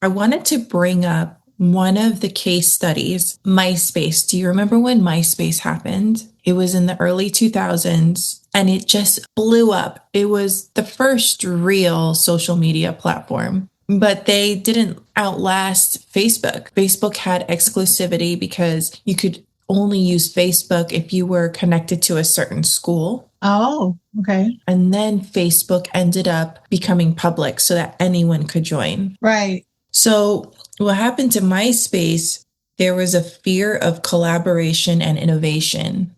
I wanted to bring up one of the case studies, MySpace. Do you remember when MySpace happened? It was in the early 2000s and it just blew up. It was the first real social media platform, but they didn't outlast Facebook. Facebook had exclusivity because you could only use Facebook if you were connected to a certain school. Oh, okay. And then Facebook ended up becoming public so that anyone could join. Right. So what happened to MySpace, there was a fear of collaboration and innovation.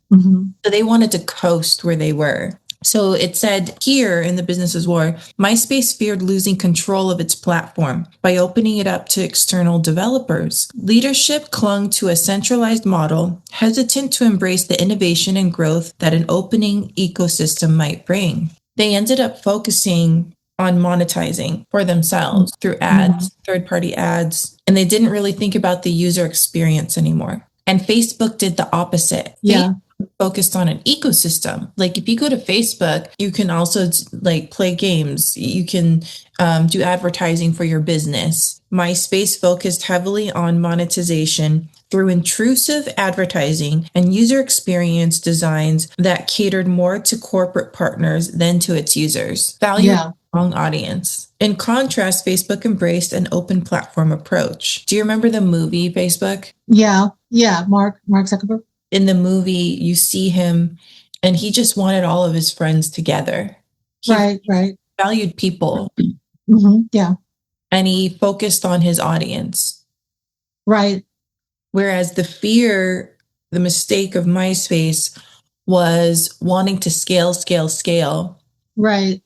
So they wanted to coast where they were. So it said here in the Business's War, MySpace feared losing control of its platform by opening it up to external developers. Leadership clung to a centralized model, hesitant to embrace the innovation and growth that an opening ecosystem might bring. They ended up focusing on monetizing for themselves through ads, third-party ads, and they didn't really think about the user experience anymore. And Facebook did the opposite. Yeah. Focused on an ecosystem. Like if you go to Facebook, you can also like play games. You can do advertising for your business. MySpace focused heavily on monetization through intrusive advertising and user experience designs that catered more to corporate partners than to its users. Value strong audience. In contrast, Facebook embraced an open platform approach. Do you remember the movie Facebook? Yeah. Mark Zuckerberg. In the movie, you see him and he just wanted all of his friends together. He Right. valued people. Yeah. And he focused on his audience. Right. Whereas the mistake of MySpace was wanting to scale. Right.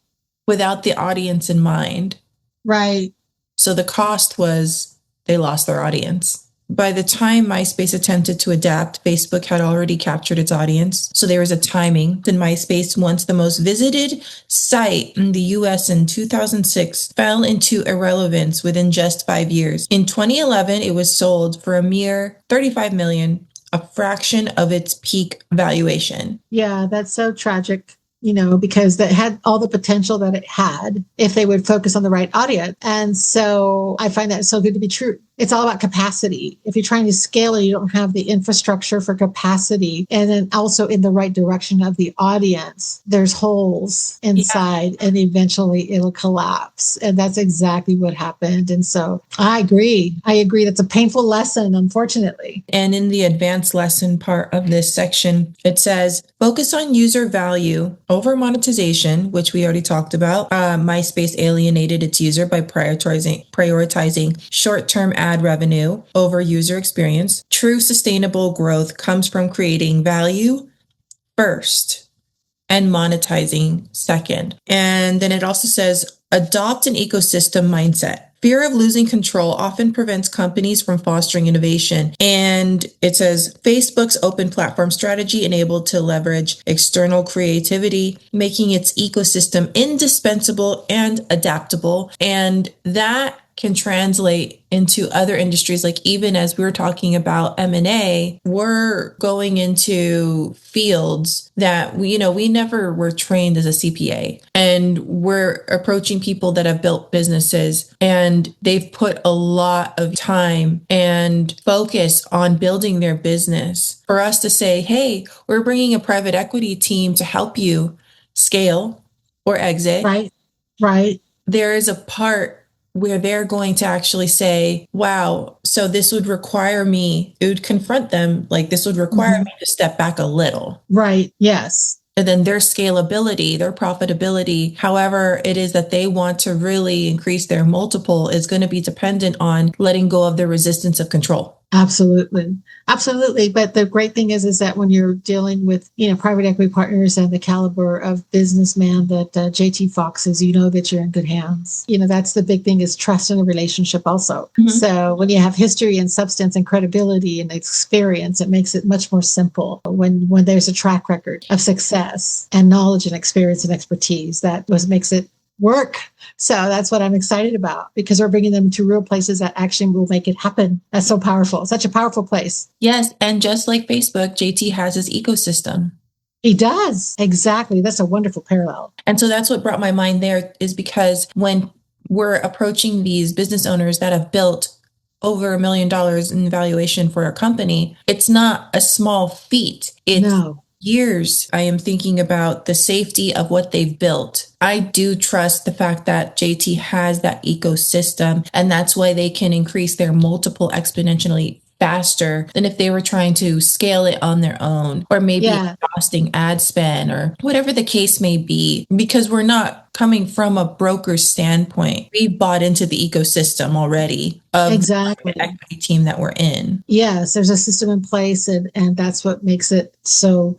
Without the audience in mind. Right. So the cost was they lost their audience. By the time MySpace attempted to adapt, Facebook had already captured its audience. So there was a timing. And MySpace, once the most visited site in the US in 2006, fell into irrelevance within just 5 years. In 2011, it was sold for a mere $35 million, a fraction of its peak valuation. Yeah, that's so tragic. Because that had all the potential that it had if they would focus on the right audience. And so I find that so good to be true. It's all about capacity. If you're trying to scale it, you don't have the infrastructure for capacity. And then also in the right direction of the audience, there's holes inside and eventually it'll collapse. And that's exactly what happened. And so I agree. That's a painful lesson, unfortunately. And in the advanced lesson part of this section, it says, focus on user value over monetization, which we already talked about. MySpace alienated its user by prioritizing short-term ad revenue over user experience. True sustainable growth comes from creating value first and monetizing second. And then it also says, adopt an ecosystem mindset. Fear of losing control often prevents companies from fostering innovation. And it says Facebook's open platform strategy enabled to leverage external creativity, making its ecosystem indispensable and adaptable. And that can translate into other industries. Like even as we were talking about M&A, we're going into fields that we never were trained as a CPA, and we're approaching people that have built businesses and they've put a lot of time and focus on building their business. For us to say, hey, we're bringing a private equity team to help you scale or exit. Right. There is a part where they're going to actually say, wow, so this would require me, it would confront them, like this would require me to step back a little. Right. Yes. And then their scalability, their profitability, however it is that they want to really increase their multiple is going to be dependent on letting go of the resistance of control. Absolutely. But the great thing is that when you're dealing with, private equity partners and the caliber of businessman that JT Fox is, that you're in good hands. That's the big thing, is trust in a relationship also. So when you have history and substance and credibility and experience, it makes it much more simple when there's a track record of success and knowledge and experience and expertise. Makes it work. So that's what I'm excited about, because we're bringing them to real places that actually will make it happen. That's so powerful. Such a powerful place. Yes. And just like Facebook, JT has his ecosystem. He does. Exactly. That's a wonderful parallel. And so that's what brought my mind there, is because when we're approaching these business owners that have built over $1 million in valuation for a company, it's not a small feat. It's No. years. I am thinking about the safety of what they've built. I do trust the fact that JT has that ecosystem, and that's why they can increase their multiple exponentially faster than if they were trying to scale it on their own, or maybe Yeah. exhausting ad spend, or whatever the case may be, because we're not coming from a broker's standpoint. We bought into the ecosystem already of Exactly. the equity team that we're in. Yes, there's a system in place, and that's what makes it so.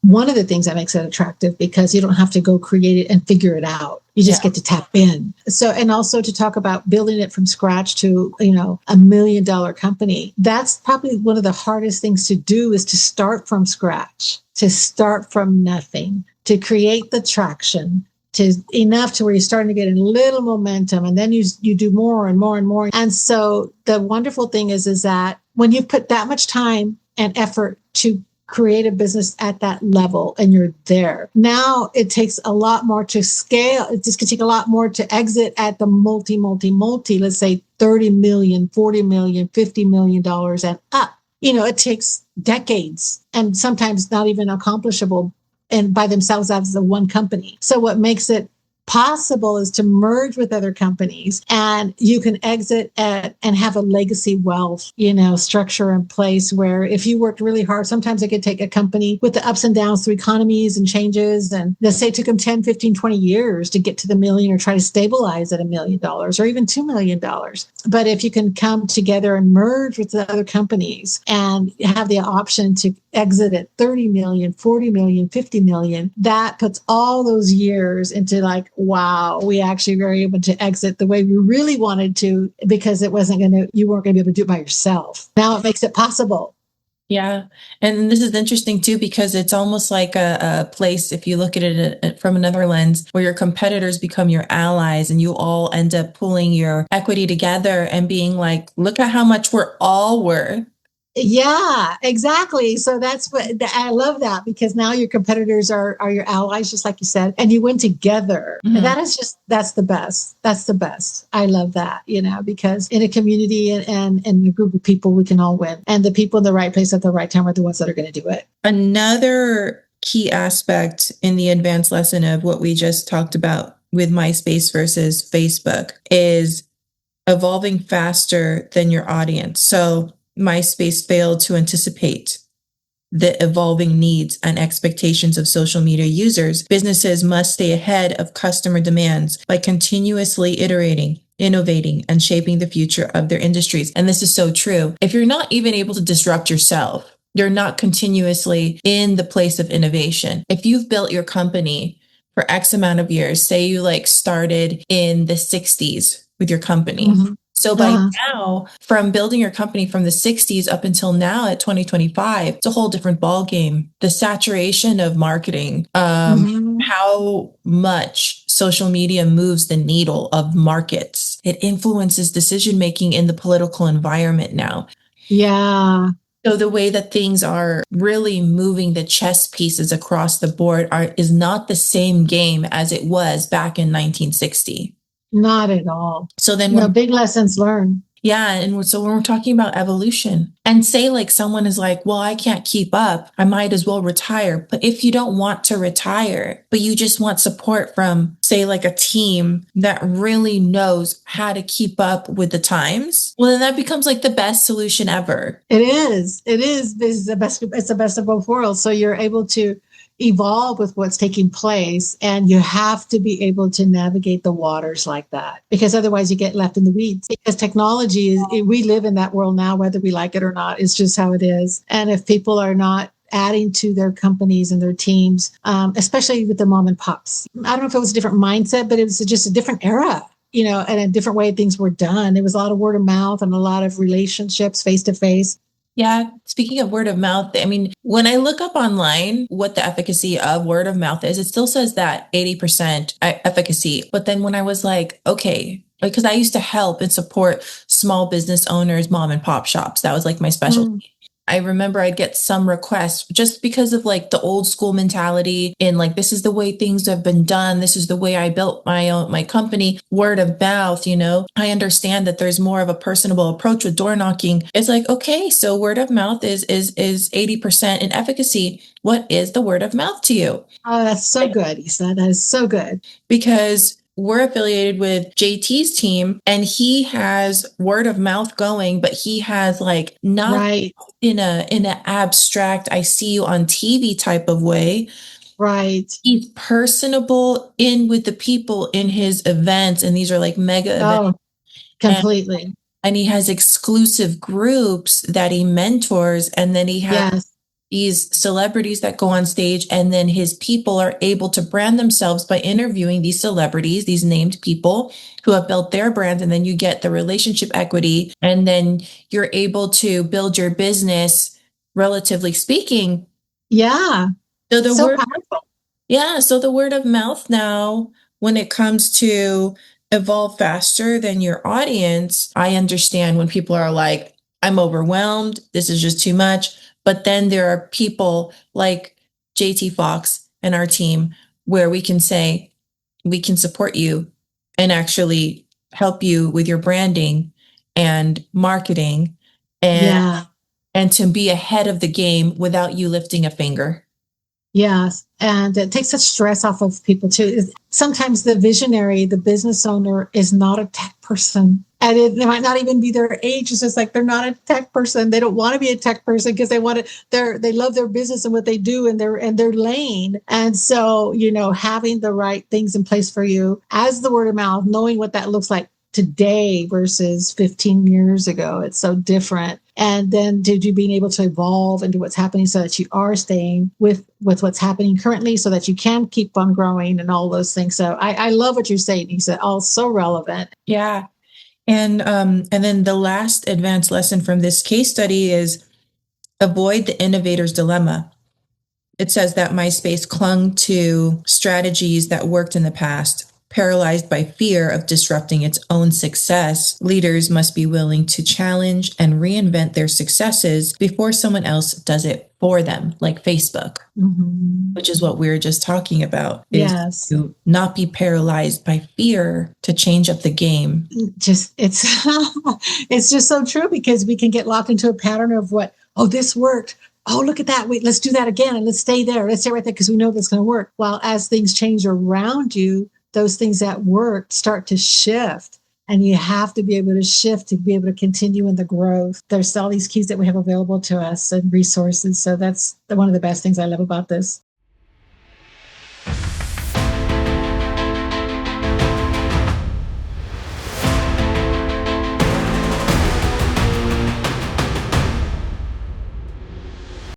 One of the things that makes it attractive, because you don't have to go create it and figure it out. You just get to tap in. So, and also to talk about building it from scratch to, $1 million company. That's probably one of the hardest things to do, is to start from scratch, to start from nothing, to create the traction, to enough to where you're starting to get a little momentum, and then you do more and more and more. And so the wonderful thing is that when you put that much time and effort to create a business at that level, and you're there, now it takes a lot more to scale. It just can take a lot more to exit at the multi, let's say 30 million, 40 million, $50 million and up. It takes decades, and sometimes not even accomplishable and by themselves as the one company. So what makes it possible is to merge with other companies, and you can exit and have a legacy wealth, structure in place, where if you worked really hard, sometimes it could take a company with the ups and downs through economies and changes. And let's say it took them 10, 15, 20 years to get to the million, or try to stabilize at $1 million or even $2 million. But if you can come together and merge with the other companies and have the option to exit at 30 million, 40 million, 50 million, that puts all those years into like, wow, we actually were able to exit the way we really wanted to, because you weren't going to be able to do it by yourself. Now it makes it possible. Yeah. And this is interesting too, because it's almost like a place, if you look at it from another lens, where your competitors become your allies, and you all end up pulling your equity together and being like, look at how much we're all worth. Yeah, exactly. So that's what I love, that, because now your competitors are your allies, just like you said, and you win together. Mm-hmm. And that's the best. That's the best. I love that, because in a community and a group of people, we can all win. And the people in the right place at the right time are the ones that are going to do it. Another key aspect in the advanced lesson of what we just talked about with MySpace versus Facebook is evolving faster than your audience. So MySpace failed to anticipate the evolving needs and expectations of social media users. Businesses must stay ahead of customer demands by continuously iterating, innovating, and shaping the future of their industries. And this is so true. If you're not even able to disrupt yourself, you're not continuously in the place of innovation. If you've built your company for X amount of years, say you started in the 60s with your company. Mm-hmm. So by now, from building your company from the 60s up until now at 2025, it's a whole different ball game. The saturation of marketing, how much social media moves the needle of markets. It influences decision-making in the political environment now. Yeah. So the way that things are really moving the chess pieces across the board is not the same game as it was back in 1960. Not at all. So then big lessons learned. Yeah. And so when we're talking about evolution, and say someone is like, well, I can't keep up, I might as well retire. But if you don't want to retire, but you just want support from, say, a team that really knows how to keep up with the times, well, then that becomes the best solution ever. It is. It's the best of both worlds. So you're able to evolve with what's taking place, and you have to be able to navigate the waters like that, because otherwise you get left in the weeds. Because technology we live in that world now, whether we like it or not. It's just how it is. And if people are not adding to their companies and their teams, especially with the mom and pops, I don't know if it was a different mindset, but it was just a different era, and a different way things were done. It was a lot of word of mouth and a lot of relationships face to face. Yeah. Speaking of word of mouth, when I look up online what the efficacy of word of mouth is, it still says that 80% efficacy. But then when I was okay, because I used to help and support small business owners, mom and pop shops, that was my specialty. I remember I'd get some requests just because of like the old school mentality and like, this is the way things have been done. This is the way I built my company, word of mouth, you know. I understand that there's more of a personable approach with door knocking. It's like, okay, so word of mouth is 80% in efficacy. What is the word of mouth to you? Oh, that's so good, Isa. That is so good. Because we're affiliated with JT's team and he has word of mouth going, but he has like not Right, in a abstract, I see you on TV type of way. right. He's personable in with the people in his events, and these are like mega events. Oh, And completely. and he has exclusive groups that he mentors, and then he has Yes, these celebrities that go on stage, and then his people are able to brand themselves by interviewing these celebrities, these named people who have built their brand, and then you get the relationship equity, and then you're able to build your business, relatively speaking. yeah. So the So word powerful. Yeah, so the word of mouth now, when it comes to evolve faster than your audience, I understand when people are like, I'm overwhelmed, this is just too much. But then there are people like JT Fox and our team where we can say, we can support you and actually help you with your branding and marketing and Yeah. and to be ahead of the game without you lifting a finger. Yes. And it takes the stress off of people too. Sometimes the visionary, the business owner is not a tech person. And it might not even be their age. It's just like they're not a tech person. They don't want to be a tech person because they love their business and what they do and their lane. And so, having the right things in place for you as the word of mouth, knowing what that looks like today versus 15 years ago. It's so different. And then did you being able to evolve into what's happening so that you are staying with what's happening currently so that you can keep on growing and all those things. So I love what you're saying. You said, oh, so relevant. Yeah. And then the last advanced lesson from this case study is avoid the innovator's dilemma. It says that MySpace clung to strategies that worked in the past. Paralyzed by fear of disrupting its own success, leaders must be willing to challenge and reinvent their successes before someone else does it for them, like Facebook, Mm-hmm. which is what we were just talking about, is Yes. to not be paralyzed by fear to change up the game. Just it's it's just so true because we can get locked into a pattern of what, oh, this worked. Oh, look at that. Wait, let's do that again and let's stay there. Let's stay right there because we know that's going to work. While as things change around you, those things that worked start to shift. And you have to be able to shift to be able to continue in the growth. There's all these keys that we have available to us and resources. So that's one of the best things I love about this.